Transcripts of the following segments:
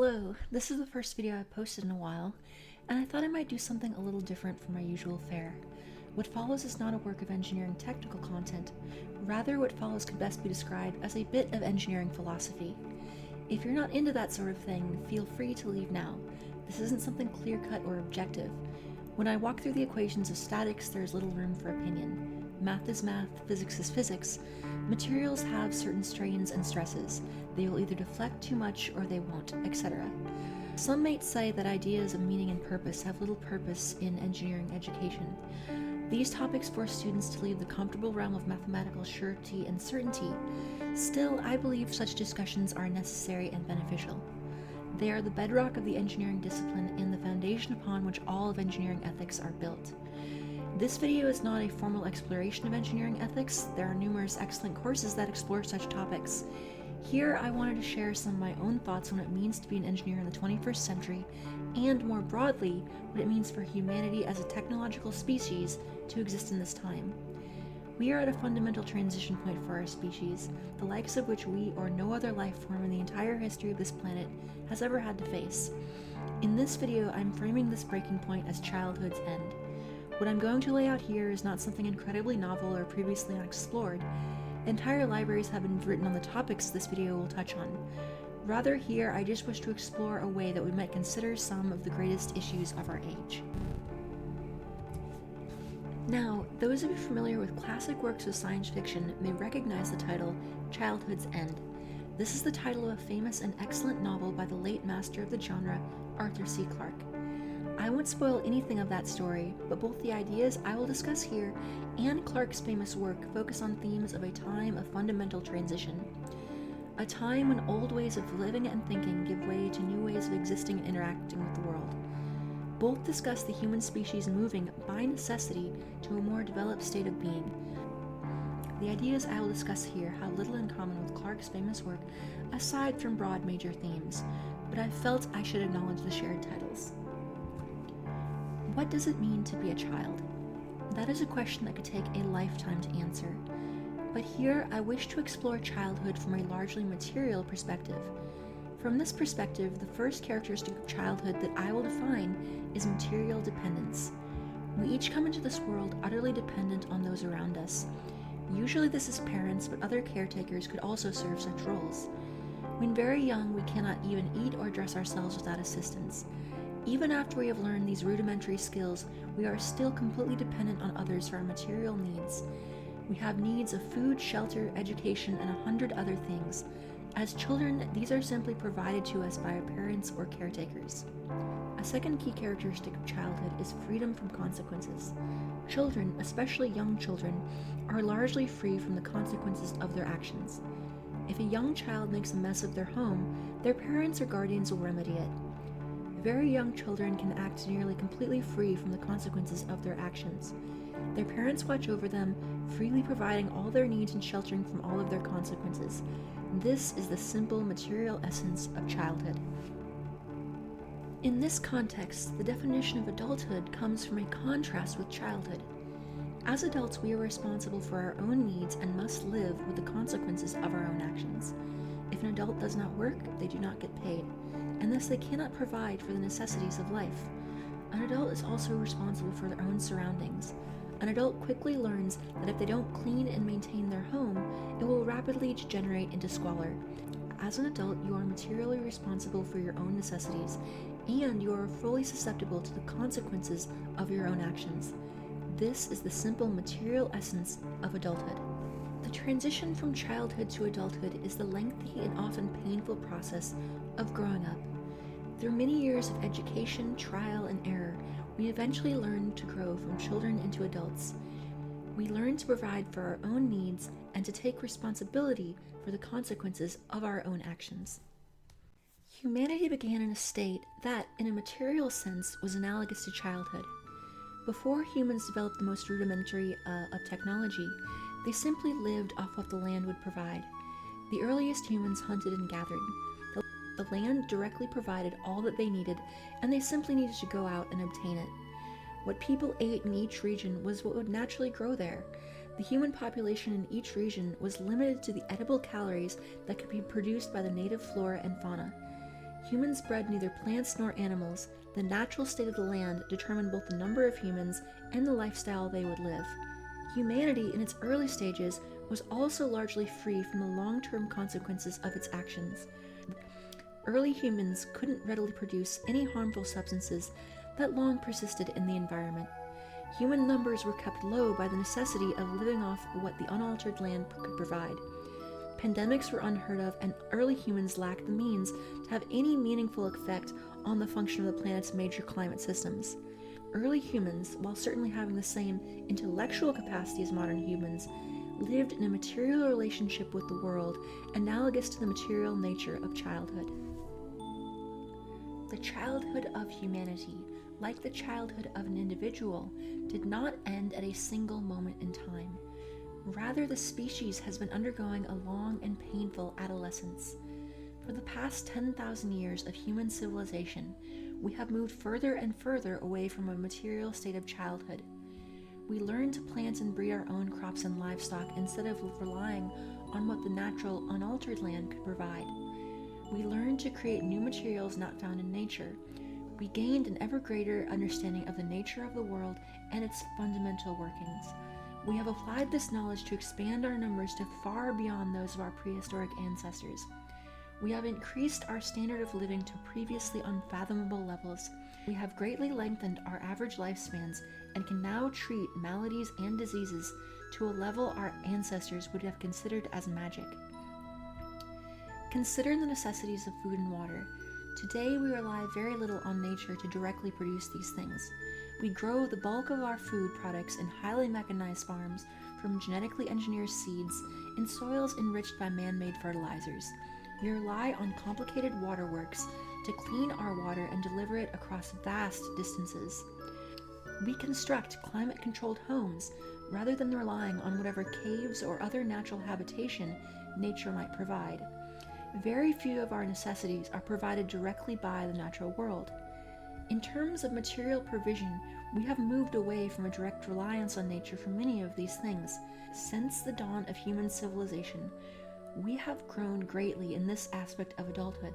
Hello, this is the first video I've posted in a while, and I thought I might do something a little different from my usual fare. What follows is not a work of engineering technical content, rather what follows could best be described as a bit of engineering philosophy. If you're not into that sort of thing, feel free to leave now. This isn't something clear-cut or objective. When I walk through the equations of statics, there is little room for opinion. Math is math, physics is physics. Materials have certain strains and stresses. They will either deflect too much or they won't, etc. Some might say that ideas of meaning and purpose have little purpose in engineering education. These topics force students to leave the comfortable realm of mathematical surety and certainty. Still, I believe such discussions are necessary and beneficial. They are the bedrock of the engineering discipline and the foundation upon which all of engineering ethics are built. This video is not a formal exploration of engineering ethics. There are numerous excellent courses that explore such topics. Here, I wanted to share some of my own thoughts on what it means to be an engineer in the 21st century, and more broadly, what it means for humanity as a technological species to exist in this time. We are at a fundamental transition point for our species, the likes of which we or no other life form in the entire history of this planet has ever had to face. In this video, I'm framing this breaking point as childhood's end. What I'm going to lay out here is not something incredibly novel or previously unexplored. Entire libraries have been written on the topics this video will touch on. Rather, here I just wish to explore a way that we might consider some of the greatest issues of our age. Now, those of you familiar with classic works of science fiction may recognize the title Childhood's End. This is the title of a famous and excellent novel by the late master of the genre, Arthur C. Clarke. I won't spoil anything of that story, but both the ideas I will discuss here and Clarke's famous work focus on themes of a time of fundamental transition. A time when old ways of living and thinking give way to new ways of existing and interacting with the world. Both discuss the human species moving, by necessity, to a more developed state of being. The ideas I will discuss here have little in common with Clarke's famous work, aside from broad major themes, but I felt I should acknowledge the shared titles. What does it mean to be a child? That is a question that could take a lifetime to answer. But here I wish to explore childhood from a largely material perspective. From this perspective, the first characteristic of childhood that I will define is material dependence. We each come into this world utterly dependent on those around us. Usually this is parents, but other caretakers could also serve such roles. When very young, we cannot even eat or dress ourselves without assistance. Even after we have learned these rudimentary skills, we are still completely dependent on others for our material needs. We have needs of food, shelter, education, and 100 other things. As children, these are simply provided to us by our parents or caretakers. A second key characteristic of childhood is freedom from consequences. Children, especially young children, are largely free from the consequences of their actions. If a young child makes a mess of their home, their parents or guardians will remedy it. Very young children can act nearly completely free from the consequences of their actions. Their parents watch over them, freely providing all their needs and sheltering from all of their consequences. This is the simple material essence of childhood. In this context, the definition of adulthood comes from a contrast with childhood. As adults, we are responsible for our own needs and must live with the consequences of our own actions. If an adult does not work, they do not get paid, and thus they cannot provide for the necessities of life. An adult is also responsible for their own surroundings. An adult quickly learns that if they don't clean and maintain their home, it will rapidly degenerate into squalor. As an adult, you are materially responsible for your own necessities, and you are fully susceptible to the consequences of your own actions. This is the simple material essence of adulthood. The transition from childhood to adulthood is the lengthy and often painful process of growing up. Through many years of education, trial, and error, we eventually learn to grow from children into adults. We learn to provide for our own needs and to take responsibility for the consequences of our own actions. Humanity began in a state that, in a material sense, was analogous to childhood. Before humans developed the most rudimentary of technology, they simply lived off what the land would provide. The earliest humans hunted and gathered. The land directly provided all that they needed, and they simply needed to go out and obtain it. What people ate in each region was what would naturally grow there. The human population in each region was limited to the edible calories that could be produced by the native flora and fauna. Humans bred neither plants nor animals. The natural state of the land determined both the number of humans and the lifestyle they would live. Humanity, in its early stages, was also largely free from the long-term consequences of its actions. Early humans couldn't readily produce any harmful substances that long persisted in the environment. Human numbers were kept low by the necessity of living off what the unaltered land could provide. Pandemics were unheard of, and early humans lacked the means to have any meaningful effect on the function of the planet's major climate systems. Early humans, while certainly having the same intellectual capacity as modern humans, lived in a material relationship with the world analogous to the material nature of childhood. The childhood of humanity, like the childhood of an individual, did not end at a single moment in time. Rather, the species has been undergoing a long and painful adolescence. For the past 10,000 years of human civilization, we have moved further and further away from a material state of childhood. We learned to plant and breed our own crops and livestock instead of relying on what the natural, unaltered land could provide. We learned to create new materials not found in nature. We gained an ever greater understanding of the nature of the world and its fundamental workings. We have applied this knowledge to expand our numbers to far beyond those of our prehistoric ancestors. We have increased our standard of living to previously unfathomable levels. We have greatly lengthened our average lifespans and can now treat maladies and diseases to a level our ancestors would have considered as magic. Consider the necessities of food and water. Today we rely very little on nature to directly produce these things. We grow the bulk of our food products in highly mechanized farms from genetically engineered seeds in soils enriched by man-made fertilizers. We rely on complicated waterworks to clean our water and deliver it across vast distances. We construct climate-controlled homes rather than relying on whatever caves or other natural habitation nature might provide. Very few of our necessities are provided directly by the natural world. In terms of material provision, we have moved away from a direct reliance on nature for many of these things. Since the dawn of human civilization, we have grown greatly in this aspect of adulthood.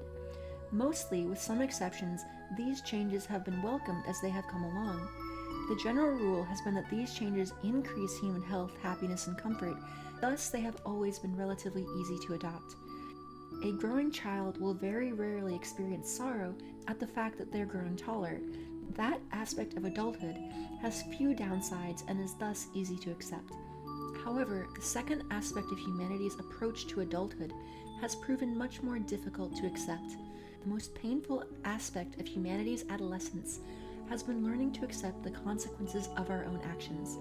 Mostly, with some exceptions, these changes have been welcomed as they have come along. The general rule has been that these changes increase human health, happiness, and comfort, thus they have always been relatively easy to adopt. A growing child will very rarely experience sorrow at the fact that they're growing taller. That aspect of adulthood has few downsides and is thus easy to accept. However, the second aspect of humanity's approach to adulthood has proven much more difficult to accept. The most painful aspect of humanity's adolescence has been learning to accept the consequences of our own actions.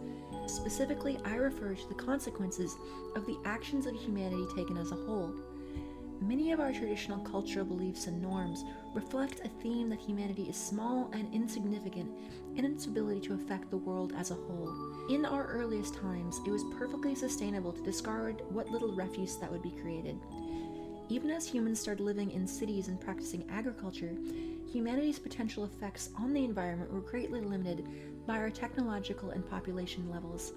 Specifically, I refer to the consequences of the actions of humanity taken as a whole. Many of our traditional cultural beliefs and norms reflect a theme that humanity is small and insignificant in its ability to affect the world as a whole. In our earliest times, it was perfectly sustainable to discard what little refuse that would be created. Even as humans started living in cities and practicing agriculture, humanity's potential effects on the environment were greatly limited by our technological and population levels.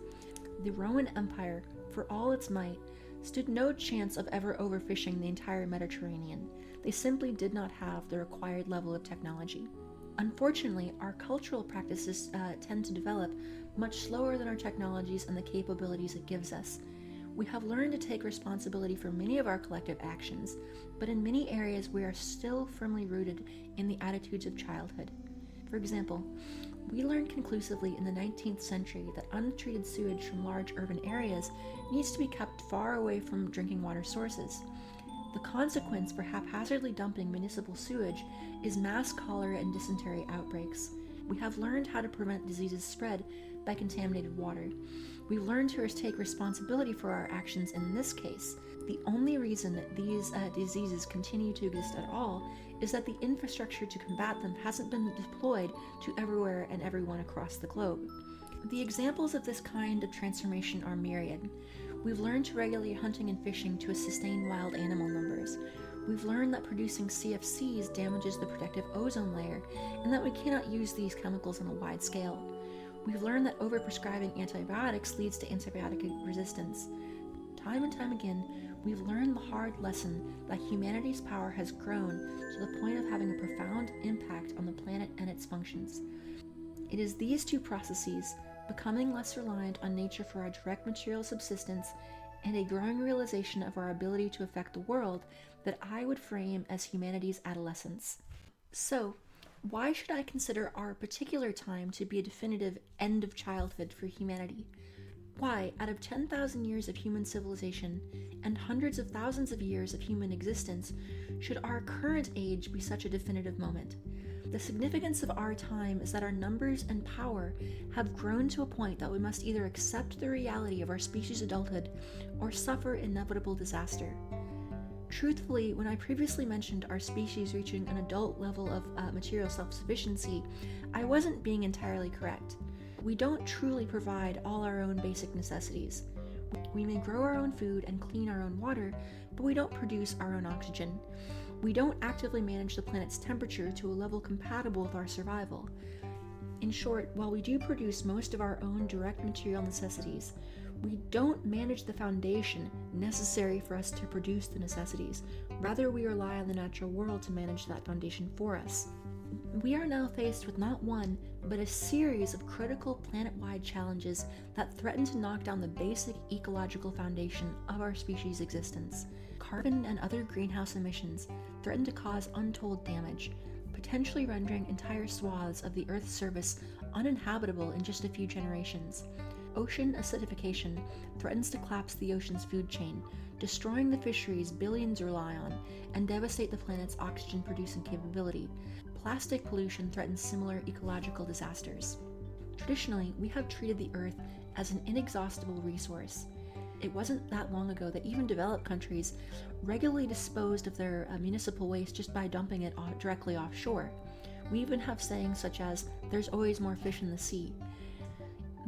The Roman Empire, for all its might, stood no chance of ever overfishing the entire Mediterranean. They simply did not have the required level of technology. Unfortunately, our cultural practices tend to develop much slower than our technologies and the capabilities it gives us. We have learned to take responsibility for many of our collective actions, but in many areas we are still firmly rooted in the attitudes of childhood. For example, we learned conclusively in the 19th century that untreated sewage from large urban areas needs to be kept far away from drinking water sources. The consequence for haphazardly dumping municipal sewage is mass cholera and dysentery outbreaks. We have learned how to prevent diseases spread by contaminated water. We've learned to take responsibility for our actions in this case. The only reason that these diseases continue to exist at all is that the infrastructure to combat them hasn't been deployed to everywhere and everyone across the globe. The examples of this kind of transformation are myriad. We've learned to regulate hunting and fishing to sustain wild animal numbers. We've learned that producing CFCs damages the protective ozone layer and that we cannot use these chemicals on a wide scale. We've learned that overprescribing antibiotics leads to antibiotic resistance. Time and time again, we've learned the hard lesson that humanity's power has grown to the point of having a profound impact on the planet and its functions. It is these two processes, becoming less reliant on nature for our direct material subsistence and a growing realization of our ability to affect the world, that I would frame as humanity's adolescence. So, why should I consider our particular time to be a definitive end of childhood for humanity? Why, out of 10,000 years of human civilization and hundreds of thousands of years of human existence, should our current age be such a definitive moment? The significance of our time is that our numbers and power have grown to a point that we must either accept the reality of our species' adulthood or suffer inevitable disaster. Truthfully, when I previously mentioned our species reaching an adult level of material self-sufficiency, I wasn't being entirely correct. We don't truly provide all our own basic necessities. We may grow our own food and clean our own water, but we don't produce our own oxygen. We don't actively manage the planet's temperature to a level compatible with our survival. In short, while we do produce most of our own direct material necessities, we don't manage the foundation necessary for us to produce the necessities. Rather, we rely on the natural world to manage that foundation for us. We are now faced with not one, but a series of critical planet-wide challenges that threaten to knock down the basic ecological foundation of our species' existence. Carbon and other greenhouse emissions threaten to cause untold damage, potentially rendering entire swaths of the Earth's surface uninhabitable in just a few generations. Ocean acidification threatens to collapse the ocean's food chain, destroying the fisheries billions rely on, and devastate the planet's oxygen-producing capability. Plastic pollution threatens similar ecological disasters. Traditionally, we have treated the Earth as an inexhaustible resource. It wasn't that long ago that even developed countries regularly disposed of their municipal waste just by dumping it directly offshore. We even have sayings such as, "There's always more fish in the sea."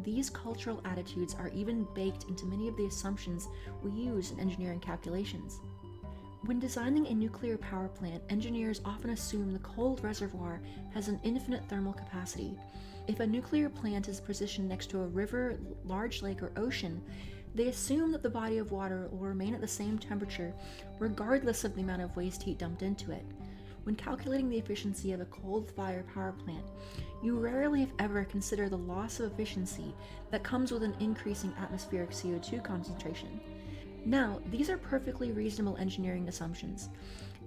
These cultural attitudes are even baked into many of the assumptions we use in engineering calculations. When designing a nuclear power plant, engineers often assume the cold reservoir has an infinite thermal capacity. If a nuclear plant is positioned next to a river, large lake, or ocean, they assume that the body of water will remain at the same temperature regardless of the amount of waste heat dumped into it. When calculating the efficiency of a coal-fired power plant, you rarely if ever consider the loss of efficiency that comes with an increasing atmospheric CO2 concentration. Now, these are perfectly reasonable engineering assumptions.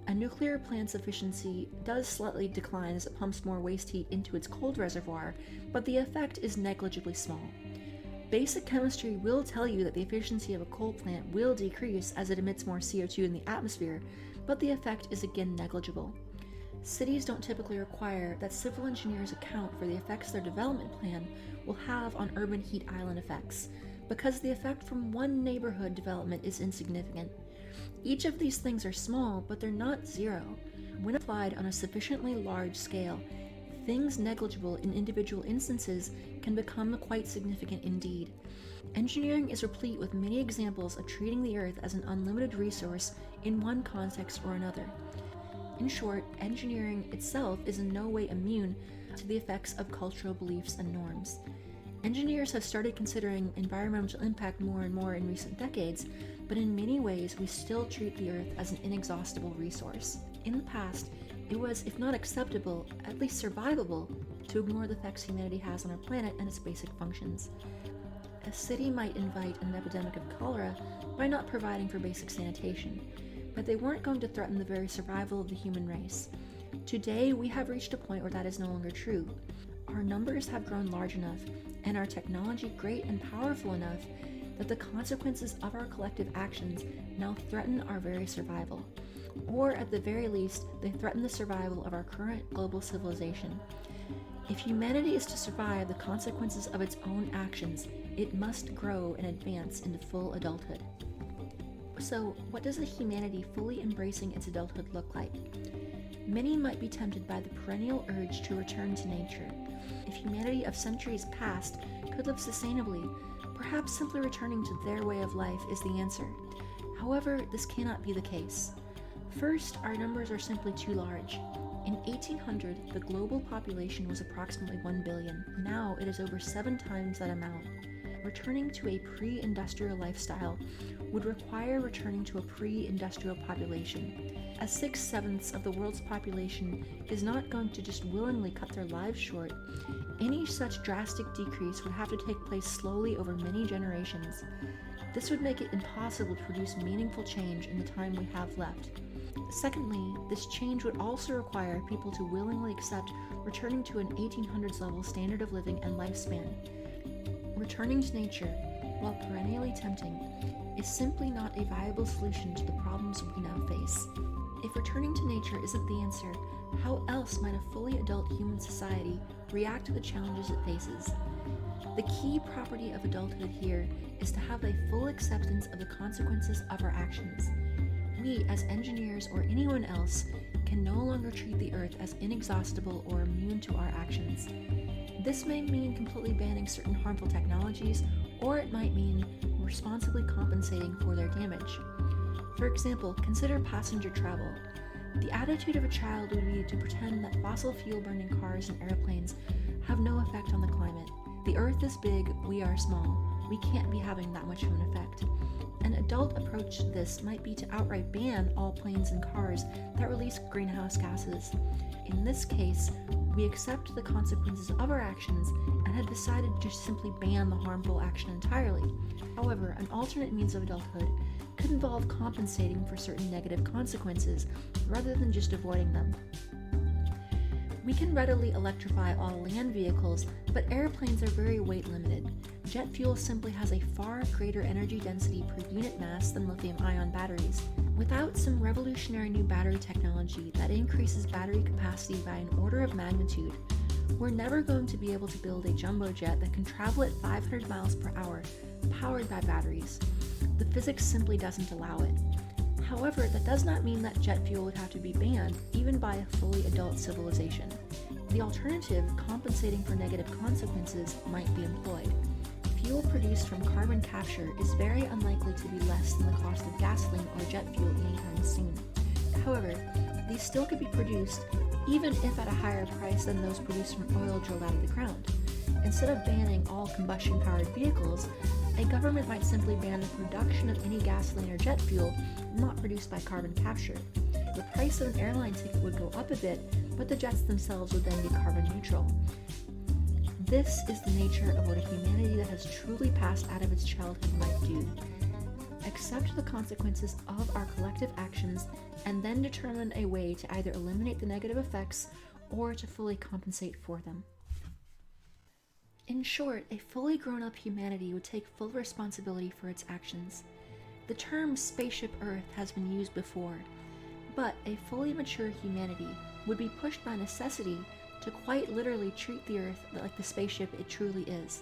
A nuclear plant's efficiency does slightly decline as it pumps more waste heat into its cold reservoir, but the effect is negligibly small. Basic chemistry will tell you that the efficiency of a coal plant will decrease as it emits more CO2 in the atmosphere, but the effect is again negligible. Cities don't typically require that civil engineers account for the effects their development plan will have on urban heat island effects, because the effect from one neighborhood development is insignificant. Each of these things are small, but they're not zero. When applied on a sufficiently large scale, things negligible in individual instances can become quite significant indeed. Engineering is replete with many examples of treating the Earth as an unlimited resource in one context or another. In short, engineering itself is in no way immune to the effects of cultural beliefs and norms. Engineers have started considering environmental impact more and more in recent decades, but in many ways we still treat the Earth as an inexhaustible resource. In the past, it was, if not acceptable, at least survivable, to ignore the effects humanity has on our planet and its basic functions. A city might invite an epidemic of cholera by not providing for basic sanitation, but they weren't going to threaten the very survival of the human race. Today, we have reached a point where that is no longer true. Our numbers have grown large enough, and our technology great and powerful enough, that the consequences of our collective actions now threaten our very survival. Or at the very least, they threaten the survival of our current global civilization. If humanity is to survive the consequences of its own actions, it must grow and advance into full adulthood. So, what does a humanity fully embracing its adulthood look like? Many might be tempted by the perennial urge to return to nature. If humanity of centuries past could live sustainably, perhaps simply returning to their way of life is the answer. However, this cannot be the case. First, our numbers are simply too large. In 1800, the global population was approximately 1 billion. Now it is over 7 times that amount. returning to a pre-industrial lifestyle would require returning to a pre-industrial population, as 6/7 of the world's population is not going to just willingly cut their lives short. Any such drastic decrease would have to take place slowly over many generations. This would make it impossible to produce meaningful change in the time we have left. Secondly, this change would also require people to willingly accept returning to an 1800s level standard of living and lifespan. Returning to nature, while perennially tempting, is simply not a viable solution to the problems we now face. If returning to nature isn't the answer, how else might a fully adult human society react to the challenges it faces? The key property of adulthood here is to have a full acceptance of the consequences of our actions. We, as engineers or anyone else, can no longer treat the Earth as inexhaustible or immune to our actions. This may mean completely banning certain harmful technologies, or it might mean responsibly compensating for their damage. For example, consider passenger travel. The attitude of a child would be to pretend that fossil fuel-burning cars and airplanes have no effect on the climate. The Earth is big, we are small. We can't be having that much of an effect. An adult approach to this might be to outright ban all planes and cars that release greenhouse gases. In this case, we accept the consequences of our actions and have decided to just simply ban the harmful action entirely. However, an alternate means of adulthood could involve compensating for certain negative consequences rather than just avoiding them. We can readily electrify all land vehicles, but airplanes are very weight limited. Jet fuel simply has a far greater energy density per unit mass than lithium-ion batteries. Without some revolutionary new battery technology that increases battery capacity by an order of magnitude, we're never going to be able to build a jumbo jet that can travel at 500 miles per hour, powered by batteries. The physics simply doesn't allow it. However, that does not mean that jet fuel would have to be banned, even by a fully adult civilization. The alternative, compensating for negative consequences, might be employed. Fuel produced from carbon capture is very unlikely to be less than the cost of gasoline or jet fuel anytime soon. However, these still could be produced, even if at a higher price than those produced from oil drilled out of the ground. Instead of banning all combustion-powered vehicles, a government might simply ban the production of any gasoline or jet fuel not produced by carbon capture. The price of an airline ticket would go up a bit, but the jets themselves would then be carbon neutral. This is the nature of what a humanity that has truly passed out of its childhood might do. Accept the consequences of our collective actions and then determine a way to either eliminate the negative effects or to fully compensate for them. In short, a fully grown-up humanity would take full responsibility for its actions. The term Spaceship Earth has been used before, but a fully mature humanity would be pushed by necessity to quite literally treat the Earth like the spaceship it truly is.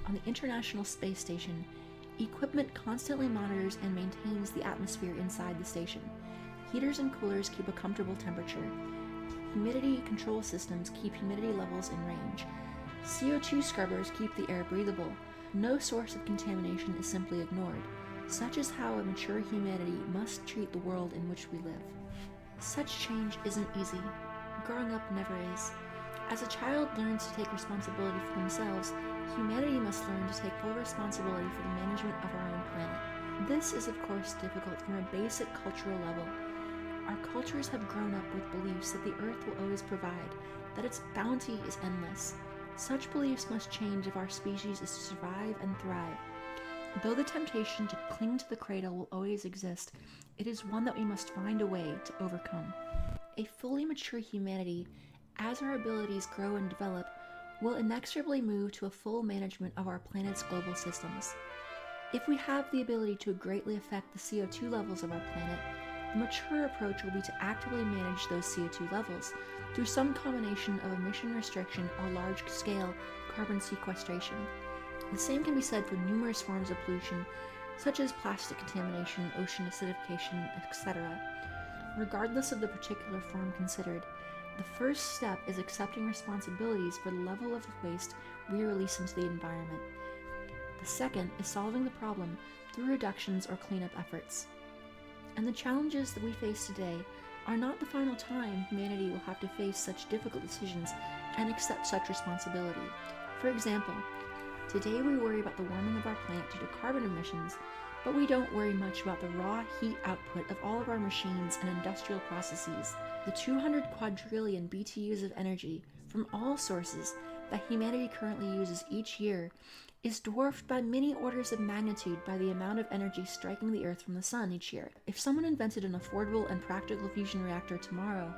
On the International Space Station, equipment constantly monitors and maintains the atmosphere inside the station. Heaters and coolers keep a comfortable temperature. Humidity control systems keep humidity levels in range. CO2 scrubbers keep the air breathable. No source of contamination is simply ignored. Such is how a mature humanity must treat the world in which we live. Such change isn't easy. Growing up never is. As a child learns to take responsibility for themselves, humanity must learn to take full responsibility for the management of our own planet. This is of course difficult from a basic cultural level. Our cultures have grown up with beliefs that the Earth will always provide, that its bounty is endless. Such beliefs must change if our species is to survive and thrive. Though the temptation to cling to the cradle will always exist, it is one that we must find a way to overcome. A fully mature humanity, as our abilities grow and develop, will inexorably move to a full management of our planet's global systems. If we have the ability to greatly affect the CO2 levels of our planet, the mature approach will be to actively manage those CO2 levels through some combination of emission restriction or large-scale carbon sequestration. The same can be said for numerous forms of pollution, such as plastic contamination, ocean acidification, etc. Regardless of the particular form considered, the first step is accepting responsibilities for the level of waste we release into the environment. The second is solving the problem through reductions or cleanup efforts. And the challenges that we face today are not the final time humanity will have to face such difficult decisions and accept such responsibility. For example, Today we worry about the warming of our planet due to carbon emissions, but we don't worry much about the raw heat output of all of our machines and industrial processes. The 200 quadrillion BTUs of energy from all sources that humanity currently uses each year is dwarfed by many orders of magnitude by the amount of energy striking the Earth from the Sun each year. If someone invented an affordable and practical fusion reactor tomorrow,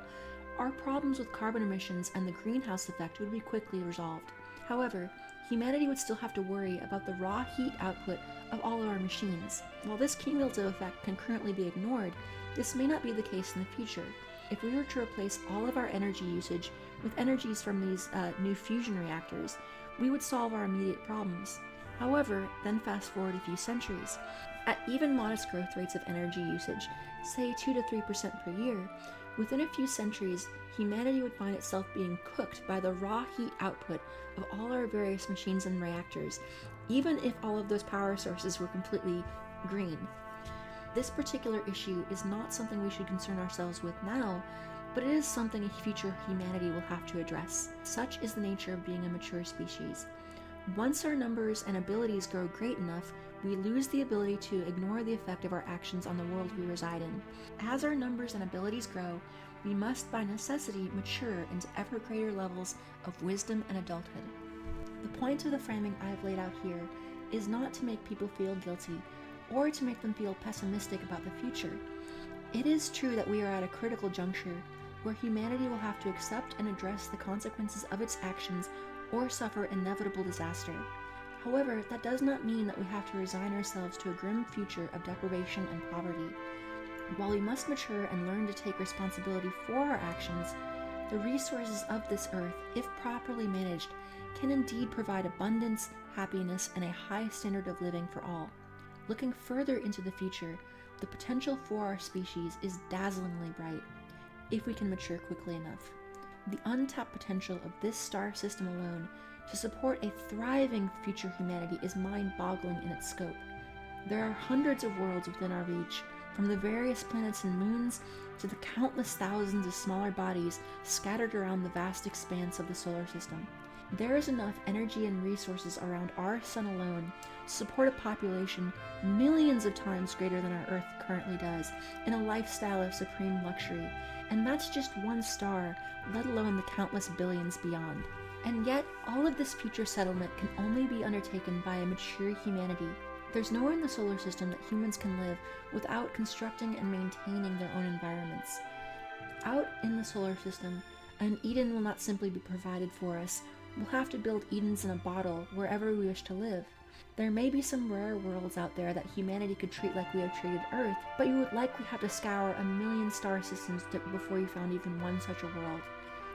our problems with carbon emissions and the greenhouse effect would be quickly resolved. However, humanity would still have to worry about the raw heat output of all of our machines. While this cumulative effect can currently be ignored, this may not be the case in the future. If we were to replace all of our energy usage with energies from these new fusion reactors, we would solve our immediate problems. However, then fast forward a few centuries. At even modest growth rates of energy usage, say 2 to 3% per year, within a few centuries, humanity would find itself being cooked by the raw heat output of all our various machines and reactors, even if all of those power sources were completely green. This particular issue is not something we should concern ourselves with now, but it is something future humanity will have to address. Such is the nature of being a mature species. Once our numbers and abilities grow great enough, we lose the ability to ignore the effect of our actions on the world we reside in. As our numbers and abilities grow, we must by necessity mature into ever greater levels of wisdom and adulthood. The point of the framing I've laid out here is not to make people feel guilty or to make them feel pessimistic about the future. It is true that we are at a critical juncture where humanity will have to accept and address the consequences of its actions or suffer inevitable disaster. However, that does not mean that we have to resign ourselves to a grim future of deprivation and poverty. While we must mature and learn to take responsibility for our actions, the resources of this earth, if properly managed, can indeed provide abundance, happiness, and a high standard of living for all. Looking further into the future, the potential for our species is dazzlingly bright, if we can mature quickly enough. The untapped potential of this star system alone to support a thriving future humanity is mind-boggling in its scope. There are hundreds of worlds within our reach, from the various planets and moons to the countless thousands of smaller bodies scattered around the vast expanse of the solar system. There is enough energy and resources around our sun alone to support a population millions of times greater than our Earth currently does, in a lifestyle of supreme luxury. And that's just one star, let alone the countless billions beyond. And yet, all of this future settlement can only be undertaken by a mature humanity. There's nowhere in the solar system that humans can live without constructing and maintaining their own environments. Out in the solar system, an Eden will not simply be provided for us. We'll have to build Edens in a bottle wherever we wish to live. There may be some rare worlds out there that humanity could treat like we have treated Earth, but you would likely have to scour a million star systems before you found even one such a world.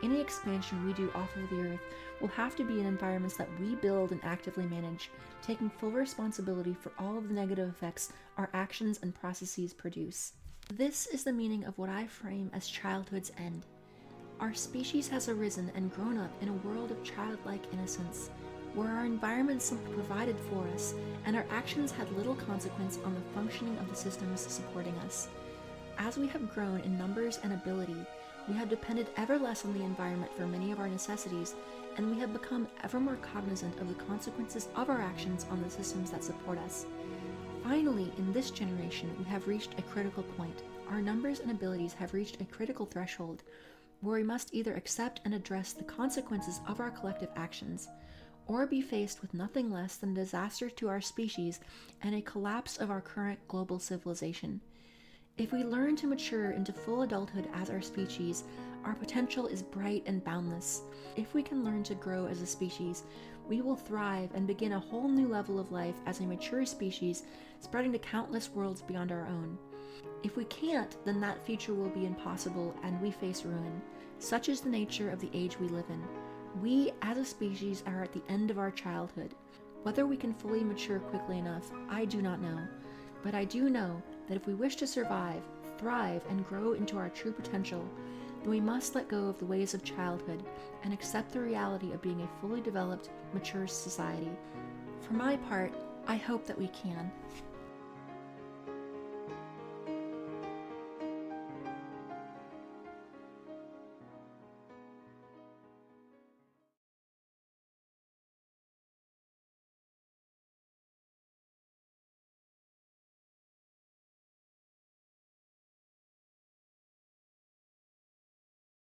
Any expansion we do off of the Earth will have to be in environments that we build and actively manage, taking full responsibility for all of the negative effects our actions and processes produce. This is the meaning of what I frame as childhood's end. Our species has arisen and grown up in a world of childlike innocence, where our environment simply provided for us, and our actions had little consequence on the functioning of the systems supporting us. As we have grown in numbers and ability, we have depended ever less on the environment for many of our necessities, and we have become ever more cognizant of the consequences of our actions on the systems that support us. Finally, in this generation, we have reached a critical point. Our numbers and abilities have reached a critical threshold, where we must either accept and address the consequences of our collective actions, or be faced with nothing less than disaster to our species and a collapse of our current global civilization. If we learn to mature into full adulthood as our species, our potential is bright and boundless. If we can learn to grow as a species, we will thrive and begin a whole new level of life as a mature species, spreading to countless worlds beyond our own. If we can't, then that future will be impossible and we face ruin. Such is the nature of the age we live in. We, as a species, are at the end of our childhood. Whether we can fully mature quickly enough, I do not know. But I do know that if we wish to survive, thrive, and grow into our true potential, then we must let go of the ways of childhood and accept the reality of being a fully developed, mature society. For my part, I hope that we can.